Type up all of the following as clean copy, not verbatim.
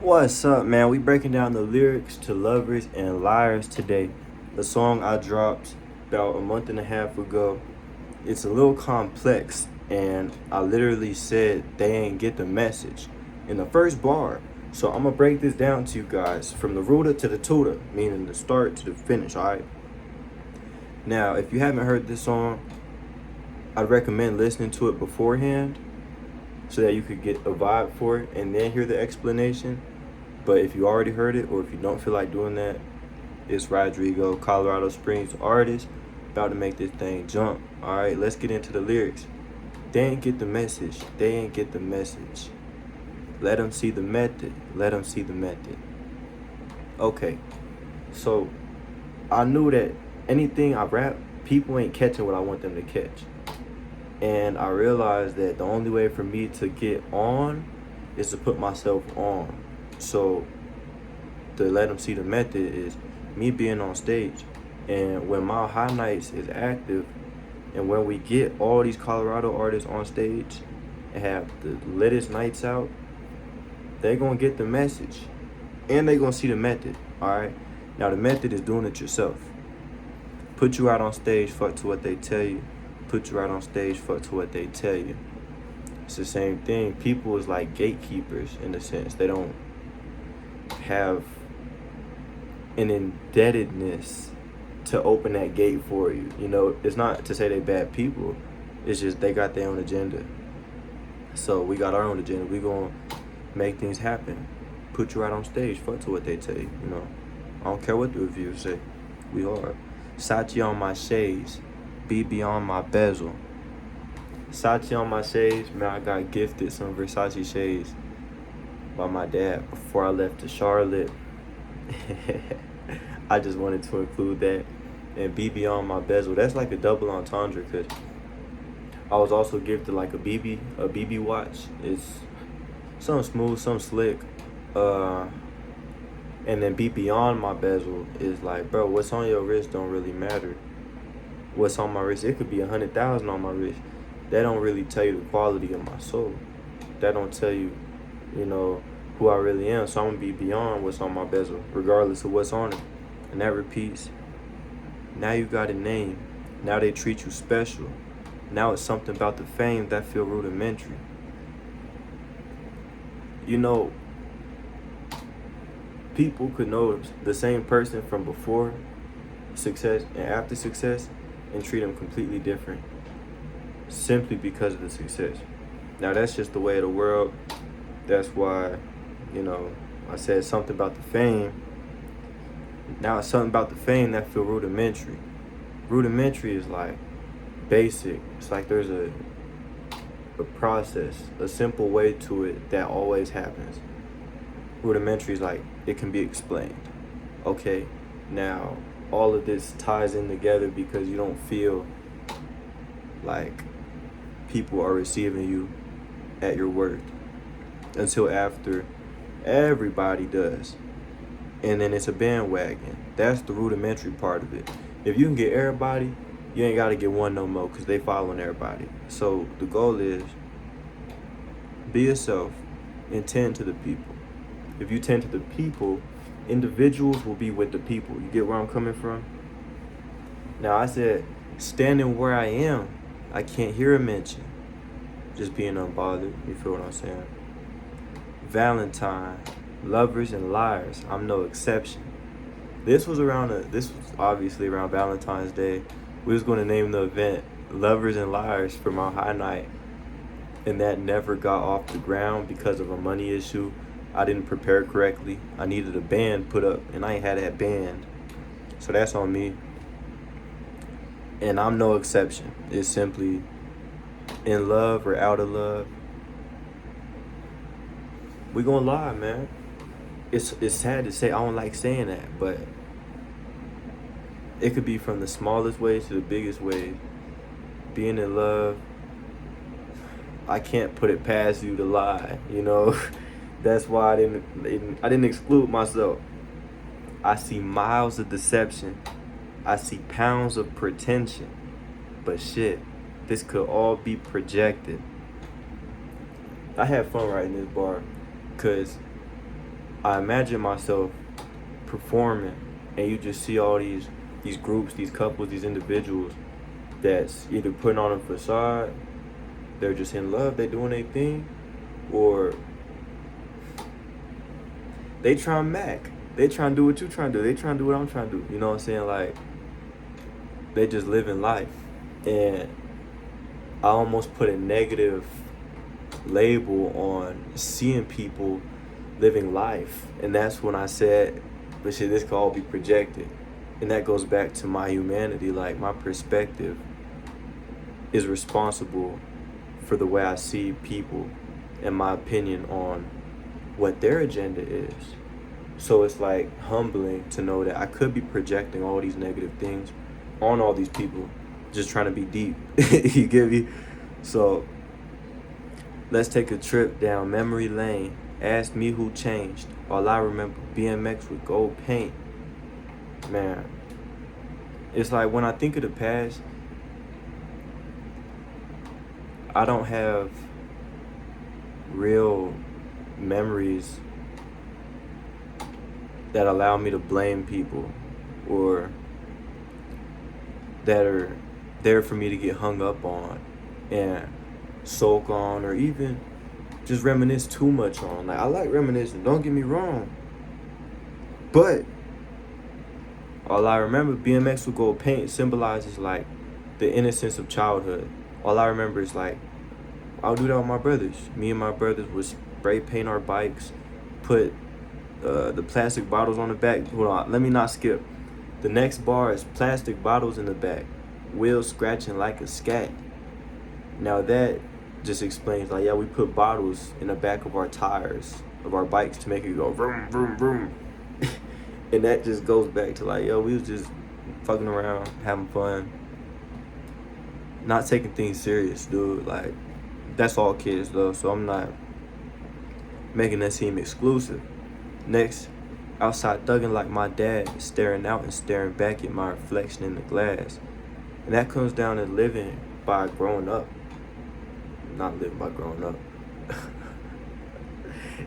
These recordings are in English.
What's up, man? We breaking down the lyrics to Lovers and Liars today. The song I dropped about a month and a half ago. It's a little complex, and I literally said they ain't get the message in the first bar. So I'm gonna break this down to you guys from the rooter to the tutor, meaning the start to the finish, alright? Now, if you haven't heard this song, I'd recommend listening to it beforehand so that you could get a vibe for it and then hear the explanation. But if you already heard it, or if you don't feel like doing that, it's RYEDRIEGO, Colorado Springs artist, about to make this thing jump. Alright, let's get into the lyrics. They ain't get the message. They ain't get the message. Let them see the method. Let them see the method. Okay, so I knew that anything I rap, people ain't catching what I want them to catch. And I realized that the only way for me to get on is to put myself on. So to let them see the method is me being on stage. And when Mile High Nights is active, and when we get all these Colorado artists on stage and have the littest nights out, they gonna get the message. And they gonna see the method, alright? Now the method is doing it yourself. Put you out on stage, fuck to what they tell you. Put you out on stage, fuck to what they tell you. It's the same thing. People is like gatekeepers in a sense. They don't have an indebtedness to open that gate for you. You know, it's not to say they bad people. It's just they got their own agenda. So we got our own agenda. We gonna make things happen. Put you out on stage, fuck to what they tell you, you know. I don't care what the reviews say. We hard. Sachi on my shades, BB on my bezel. Sachi on my shades, man, I got gifted some Versace shades by my dad before I left to Charlotte. I just wanted to include that. And BB on my bezel, that's like a double entendre, because I was also gifted like a BB watch. It's some smooth, some slick. And then BB on my bezel is like, bro, what's on your wrist don't really matter. What's on my wrist, it could be 100,000 on my wrist. That don't really tell you the quality of my soul. That don't tell you, you know, who I really am. So I'm gonna be beyond what's on my bezel, regardless of what's on it. And that repeats. Now you got a name. Now they treat you special. Now it's something about the fame that feel rudimentary. You know, people could know the same person from before success and after success and treat them completely different simply because of the success. Now that's just the way of the world. That's why, you know, I said something about the fame. Now it's something about the fame that feel rudimentary. Rudimentary is like basic. It's like there's a process, a simple way to it that always happens. Rudimentary is like it can be explained. Okay, now all of this ties in together because you don't feel like people are receiving you at your worth until after everybody does. And then it's a bandwagon. That's the rudimentary part of it. If you can get everybody, you ain't got to get one no more because they following everybody. So the goal is be yourself and tend to the people. If you tend to the people, individuals will be with the people. You get where I'm coming from? Now I said, standing where I am, I can't hear a mention. Just being unbothered, you feel what I'm saying? Valentine, lovers and liars, I'm no exception. This was obviously around Valentine's Day. We was going to name the event Lovers and Liars for my high night. And that never got off the ground because of a money issue. I didn't prepare correctly. I needed a band put up, and I ain't had that band. So that's on me. And I'm no exception. It's simply in love or out of love. We gonna lie, man. It's sad to say, I don't like saying that, but it could be from the smallest ways to the biggest ways. Being in love, I can't put it past you to lie, you know? That's why I didn't exclude myself. I see miles of deception. I see pounds of pretension. But shit, this could all be projected. I had fun writing this bar because I imagine myself performing, and you just see all these groups, these couples, these individuals that's either putting on a facade, they're just in love, they doing their thing, or they trying to mac. They trying to do what you trying to do. They trying to do what I'm trying to do. You know what I'm saying? Like, they just living life. And I almost put a negative label on seeing people living life. And that's when I said, but shit, this could all be projected. And that goes back to my humanity. Like, my perspective is responsible for the way I see people and my opinion on what their agenda is. So it's like humbling to know that I could be projecting all these negative things on all these people, just trying to be deep. You get me? So let's take a trip down memory lane. Ask me who changed. All I remember, BMX with gold paint. Man, it's like when I think of the past, I don't have real memories that allow me to blame people or that are there for me to get hung up on and sulk on, or even just reminisce too much on. Like, I like reminiscing, don't get me wrong, but all I remember, BMX with gold paint symbolizes like the innocence of childhood. All I remember is like, I'll do that with my brothers. Me and my brothers would spray paint our bikes, put the plastic bottles on the back. Hold on, let me not skip. The next bar is plastic bottles in the back, wheels scratching like a scat. Now that just explains, like, yeah, we put bottles in the back of our tires of our bikes to make it go vroom, vroom, vroom. And that just goes back to like, yo, we was just fucking around, having fun, not taking things serious, dude. Like, that's all kids though, so I'm not making that seem exclusive. Next, outside thugging like my dad, staring out and staring back at my reflection in the glass. And that comes down to living by growing up. Not living by growing up.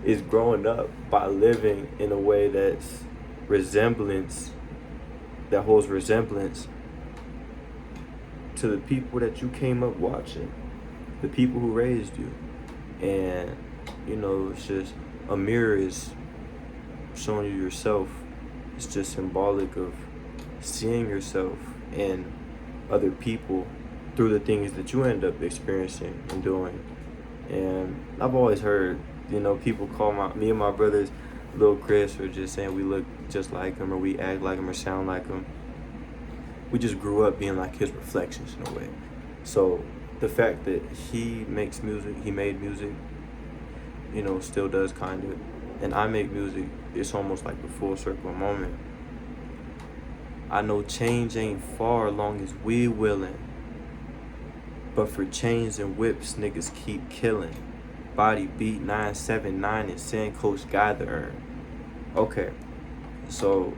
It's growing up by living in a way that's that holds resemblance to the people that you came up watching, the people who raised you. And, you know, it's just a mirror is showing you yourself. It's just symbolic of seeing yourself and other people through the things that you end up experiencing and doing. And I've always heard, you know, people call me and my brothers Lil Chris, or just saying we look just like him, or we act like him, or sound like him. We just grew up being like his reflections in a way. So the fact that he makes music, he made music, you know, still does kind of, and I make music, it's almost like the full circle moment. I know change ain't far long as we willing, but for chains and whips, niggas keep killing. Body beat 979 and send Coach Guy the earn. Okay, so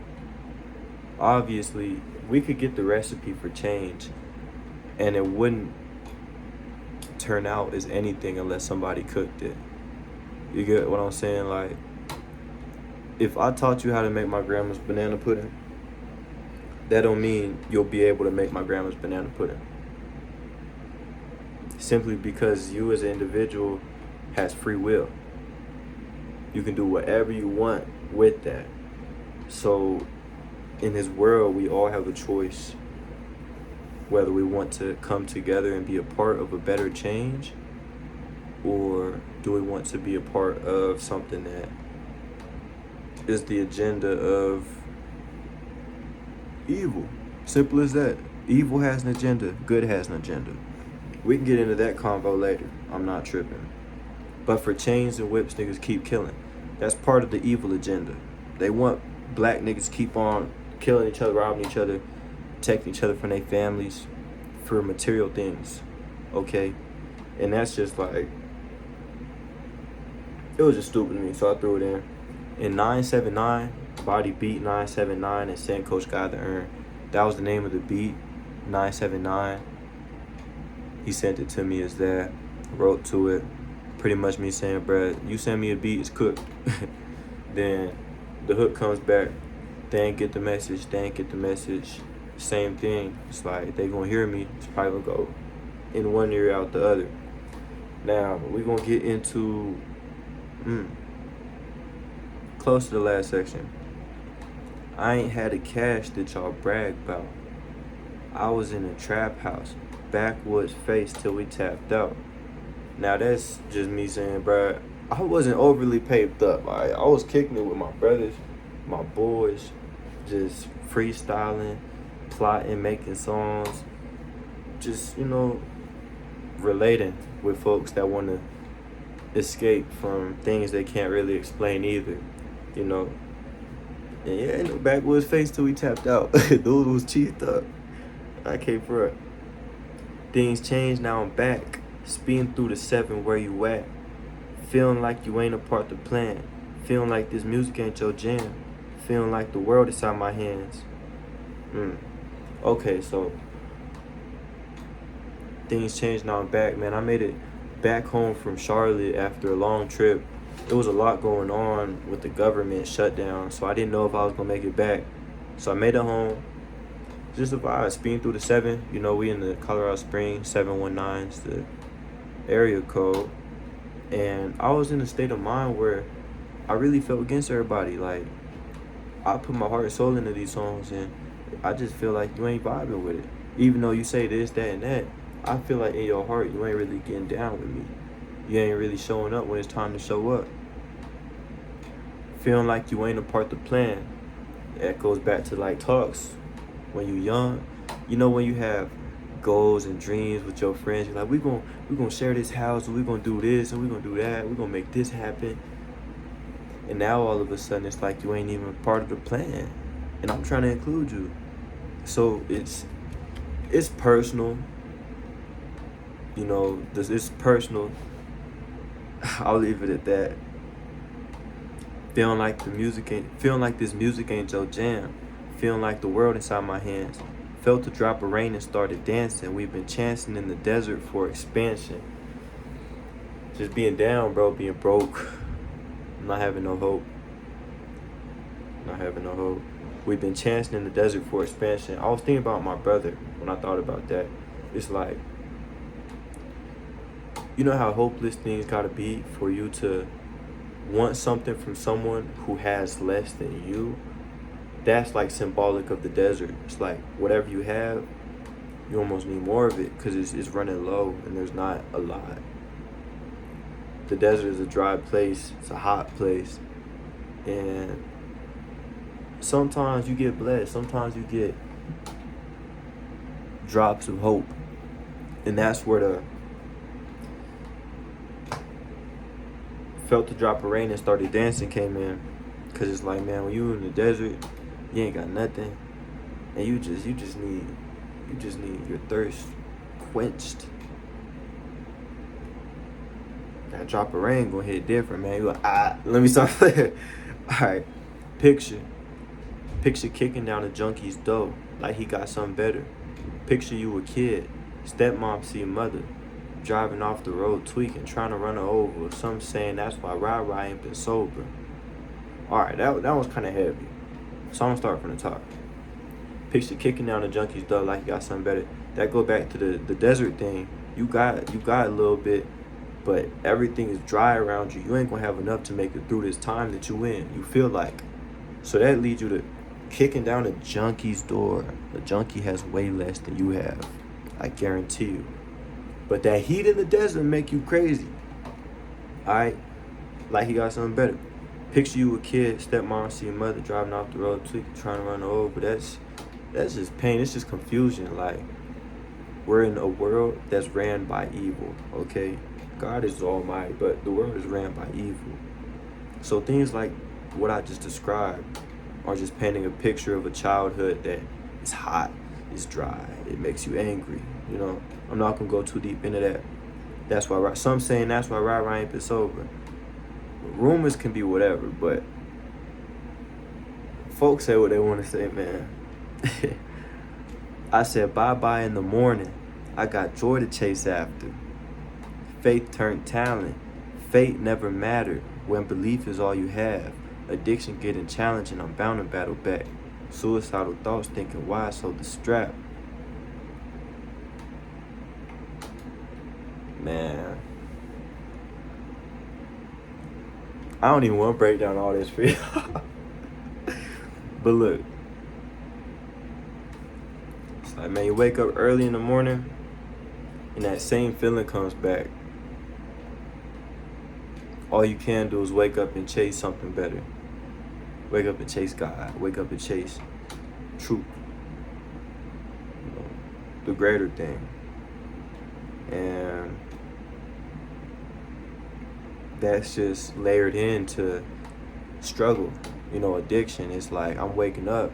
obviously we could get the recipe for change, and it wouldn't turn out as anything unless somebody cooked it. You get what I'm saying? Like, if I taught you how to make my grandma's banana pudding, that don't mean you'll be able to make my grandma's banana pudding. Simply because you as an individual has free will. You can do whatever you want with that. So in this world, we all have a choice whether we want to come together and be a part of a better change, or do we want to be a part of something that is the agenda of evil. Simple as that. Evil has an agenda, good has an agenda. We can get into that convo later. I'm not tripping. But for chains and whips, niggas keep killing. That's part of the evil agenda. They want black niggas keep on killing each other, robbing each other, protecting each other from their families for material things. Okay? And that's just like, it was just stupid to me, so I threw it in. In 979, Body beat 979 and sent Coach Guy the earn. That was the name of the beat, 979. He sent it to me as that, wrote to it. Pretty much me saying, bruh, you send me a beat, it's cooked. Then the hook comes back. They ain't get the message. They ain't get the message. Same thing. It's like they gonna hear me. It's probably gonna go in one ear out the other. Now we gonna get into close to the last section. I ain't had the cash that y'all brag about. I was in a trap house, backwoods face till we tapped out. Now that's just me saying, bruh, I wasn't overly paved up. I was kicking it with my brothers, my boys, just freestyling, plotting, making songs, just, relating with folks that want to escape from things they can't really explain either, And yeah, backwoods face till we tapped out. Dude was cheesed up. I came for it. Things changed, now I'm back. Speeding through the 7, where you at? Feeling like you ain't a part the plan. Feeling like this music ain't your jam. Feeling like the world is out my hands. Okay, so things changed, now I'm back, man. I made it back home from Charlotte after a long trip. There was a lot going on with the government shutdown, so I didn't know if I was gonna make it back. So I made it home. Just a vibe, speeding through the 7. We in the Colorado Springs, 719's the area code. And I was in a state of mind where I really felt against everybody. Like, I put my heart and soul into these songs, and I just feel like you ain't vibing with it. Even though you say this, that, and that, I feel like in your heart you ain't really getting down with me. You ain't really showing up when it's time to show up. Feeling like you ain't a part of the plan. That goes back to like talks when you young. When you have goals and dreams with your friends, you're like, we gonna share this house, and we gonna do this, and we gonna do that, we gonna make this happen. And now all of a sudden it's like you ain't even part of the plan, and I'm trying to include you. So it's personal. It's personal. I'll leave it at that. Feeling like this music ain't your jam. Feeling like the world inside my hands. Felt a drop of rain and started dancing. We've been chancing in the desert for expansion. Just being down, bro, being broke. Not having no hope. We've been chancing in the desert for expansion. I was thinking about my brother when I thought about that. It's like, how hopeless things gotta be for you to want something from someone who has less than you. That's like symbolic of the desert. It's like whatever you have, you almost need more of it because it's running low and there's not a lot. The desert is a dry place. It's a hot place. And sometimes you get blessed. Sometimes you get drops of hope. And that's where the felt the drop of rain and started dancing came in. Because it's like, man, when you in the desert, you ain't got nothing. And you just need your thirst quenched. That drop of rain gonna hit different, man. You like, let me start there. Alright. Picture kicking down a junkie's door like he got something better. Picture you a kid, stepmom see mother, driving off the road tweaking, trying to run her over. Some saying that's why RYE ain't been sober. Alright, that was kinda heavy. So I'm gonna start from the top. Picture kicking down a junkie's door like he got something better. That go back to the desert thing. You got a little bit, but everything is dry around you. You ain't gonna have enough to make it through this time that you in. You feel like. So that leads you to kicking down a junkie's door. A junkie has way less than you have. I guarantee you. But that heat in the desert make you crazy. Alright? Like he got something better. Picture you a kid, stepmom see your mother driving off the road, tweaking, trying to run her over. That's just pain. It's just confusion. Like, we're in a world that's ran by evil, okay? God is almighty, but the world is ran by evil. So things like what I just described are just painting a picture of a childhood that is hot, is dry, it makes you angry, I'm not gonna go too deep into that. That's why some saying that's why RYE ain't been sober. Rumors can be whatever, but folks say what they want to say, man. I said bye-bye in the morning. I got joy to chase after. Faith turned talent. Fate never mattered when belief is all you have. Addiction getting challenged and I'm bound to battle back. Suicidal thoughts thinking why so the strap. Man, I don't even want to break down all this for you. But look, it's like, man, you wake up early in the morning and that same feeling comes back. All you can do is wake up and chase something better. Wake up and chase God. Wake up and chase truth. You know, the greater thing. And that's just layered into struggle. You know, addiction. It's like I'm waking up,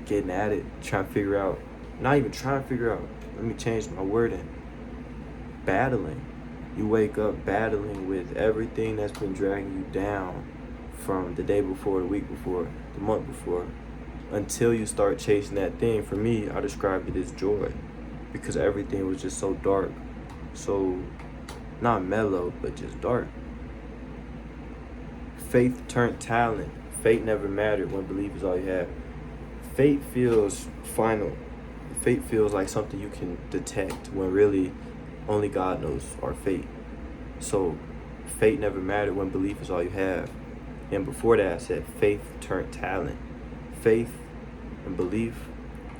getting at it, trying to figure out, not even trying to figure out, let me change my wording. Battling. You wake up battling with everything that's been dragging you down from the day before, the week before, the month before, until you start chasing that thing. For me, I described it as joy, because everything was just so dark, so not mellow, but just dark. Faith turned talent. Fate never mattered when belief is all you have. Fate feels final. Fate feels like something you can detect when really only God knows our fate. So fate never mattered when belief is all you have. And before that, I said faith turned talent. Faith and belief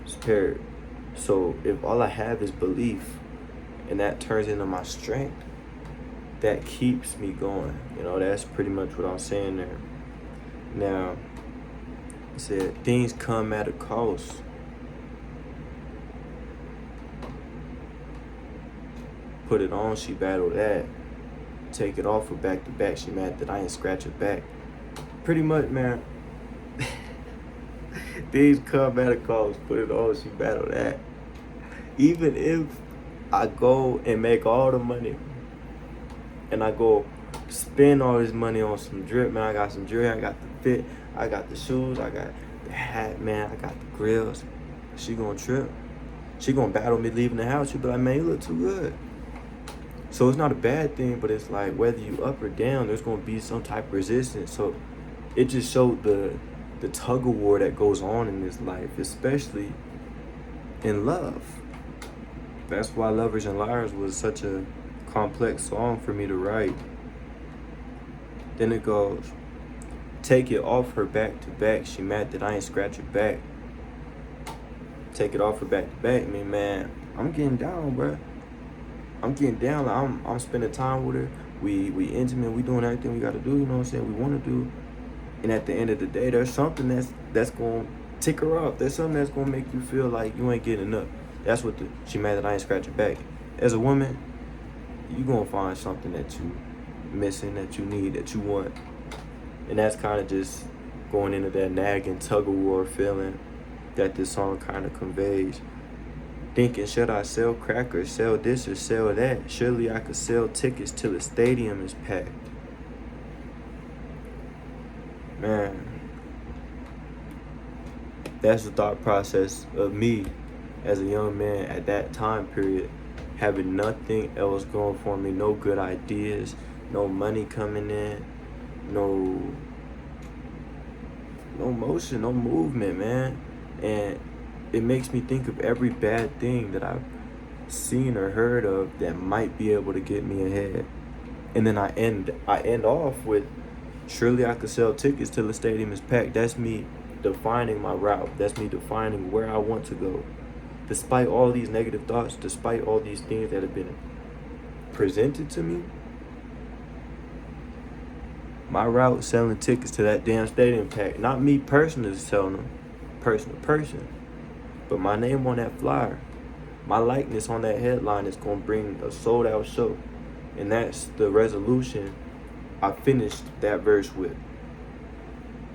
is paired. So if all I have is belief and that turns into my strength, that keeps me going. You know, that's pretty much what I'm saying there. Now, I said things come at a cost. Put it on, she battled that. Take it off her back to back, she mad that I ain't scratch her back. Pretty much, man. Things come at a cost. Put it on, she battled that. Even if I go and make all the money and I go spend all this money on some drip, man, I got some jewelry, I got the fit, I got the shoes, I got the hat, man, I got the grills. She gonna trip. She gonna battle me leaving the house. She be like, man, you look too good. So it's not a bad thing, but it's like whether you up or down, there's gonna be some type of resistance. So it just showed the tug of war that goes on in this life, especially in love. That's why Lovers and Liars was such a complex song for me to write. Then it goes, take it off her back to back. She mad that I ain't scratch her back. Take it off her back to back. I mean, man, I'm getting down, bruh. I'm getting down. Like I'm spending time with her. We intimate. We doing everything we gotta do. You know what I'm saying? We want to do. And at the end of the day, there's something that's gonna tick her off. There's something that's gonna make you feel like you ain't getting enough. That's what she mad that I ain't scratching back. As a woman, you gonna find something that you missing, that you need, that you want. And that's kind of just going into that nagging tug of war feeling that this song kind of conveys. Thinking, should I sell crack or sell this or sell that? Surely I could sell tickets till the stadium is packed. Man, that's the thought process of me as a young man at that time period, having nothing else going for me, no good ideas, no money coming in, no motion, no movement, man. And it makes me think of every bad thing that I've seen or heard of that might be able to get me ahead. And then I end off with, surely I could sell tickets till the stadium is packed. That's me defining my route. That's me defining where I want to go. Despite all these negative thoughts, despite all these things that have been presented to me, my route selling tickets to that damn stadium packed. Not me personally selling them, person to person, but my name on that flyer, my likeness on that headline is gonna bring a sold out show. And that's the resolution I finished that verse with.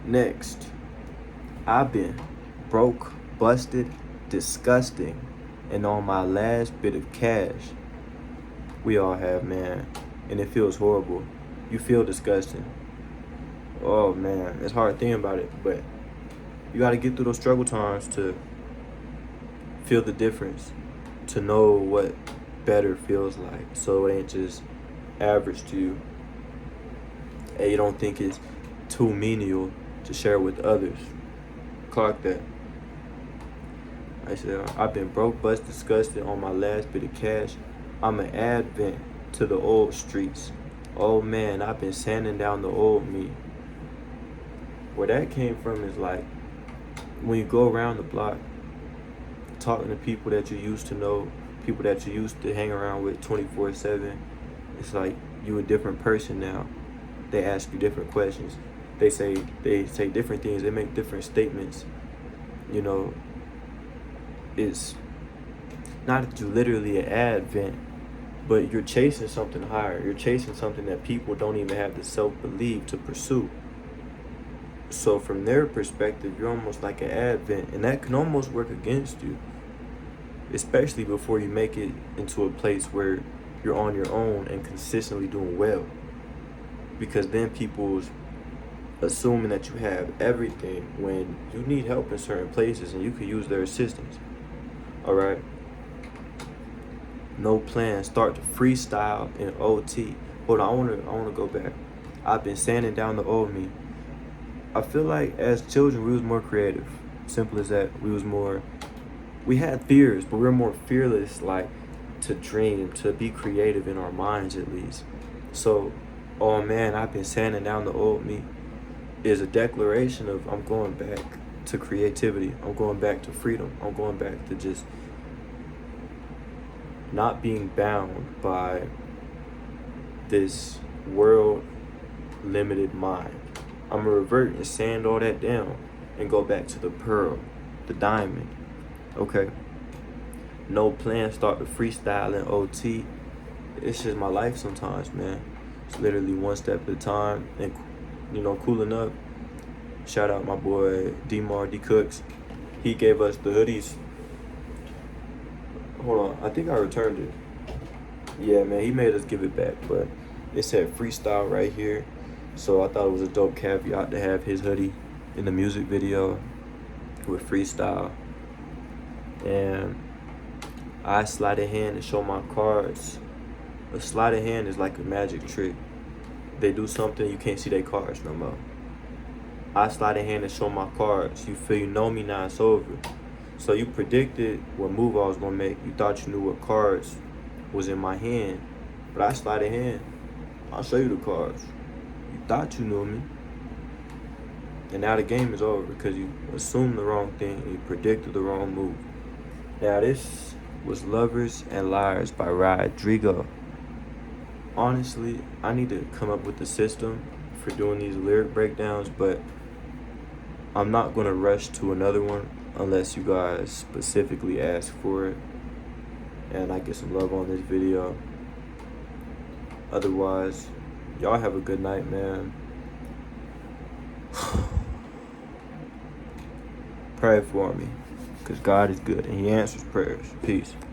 Next, I've been broke, busted, disgusting, and on my last bit of cash. We all have, man, and it feels horrible. You feel disgusting. Oh man, it's hard thinking about it, but you gotta get through those struggle times to feel the difference, to know what better feels like, so it ain't just average to you. And you don't think it's too menial to share with others. Clock that. I said, I've been broke, bust, disgusted on my last bit of cash. I'm an advent to the old streets. Oh man, I've been sanding down the old me. Where that came from is like, when you go around the block, talking to people that you used to know, people that you used to hang around with 24/7, it's like you a different person now. They ask you different questions. They say different things. They make different statements. You know, it's not that you're literally an advent, but you're chasing something higher. You're chasing something that people don't even have the self-belief to pursue. So from their perspective, you're almost like an advent, and that can almost work against you, especially before you make it into a place where you're on your own and consistently doing well. Because then people's assuming that you have everything when you need help in certain places and you could use their assistance. All right. No plan. Start to freestyle in OT. Hold on, I wanna go back. I've been sanding down the old me. I feel like as children we was more creative. Simple as that. We had fears, but we were more fearless, like to dream, to be creative in our minds at least. So, oh man, I've been sanding down the old me is a declaration of I'm going back to creativity. I'm going back to freedom. I'm going back to just not being bound by this world limited mind. I'm gonna revert and sand all that down and go back to the pearl, the diamond. Okay. No plan, start to freestyle in OT. It's just my life sometimes, man. It's literally one step at a time and, cooling up. Shout out my boy D-Mar D Cooks. He gave us the hoodies. Hold on, I think I returned it. Yeah, man, he made us give it back, but it said freestyle right here. So I thought it was a dope caveat to have his hoodie in the music video with freestyle. And I slide a hand and show my cards. A sleight of hand is like a magic trick. They do something, you can't see their cards no more. I slide a hand and show my cards. You feel you know me now, it's over. So you predicted what move I was gonna make. You thought you knew what cards was in my hand. But I slide a hand. I'll show you the cards. You thought you knew me. And now the game is over because you assumed the wrong thing and you predicted the wrong move. Now this was Lovers and Liars by RYEDRIEGO. Honestly, I need to come up with a system for doing these lyric breakdowns, but I'm not gonna rush to another one unless you guys specifically ask for it and I get some love on this video. Otherwise, y'all have a good night, man. Pray for me, because God is good and he answers prayers. Peace.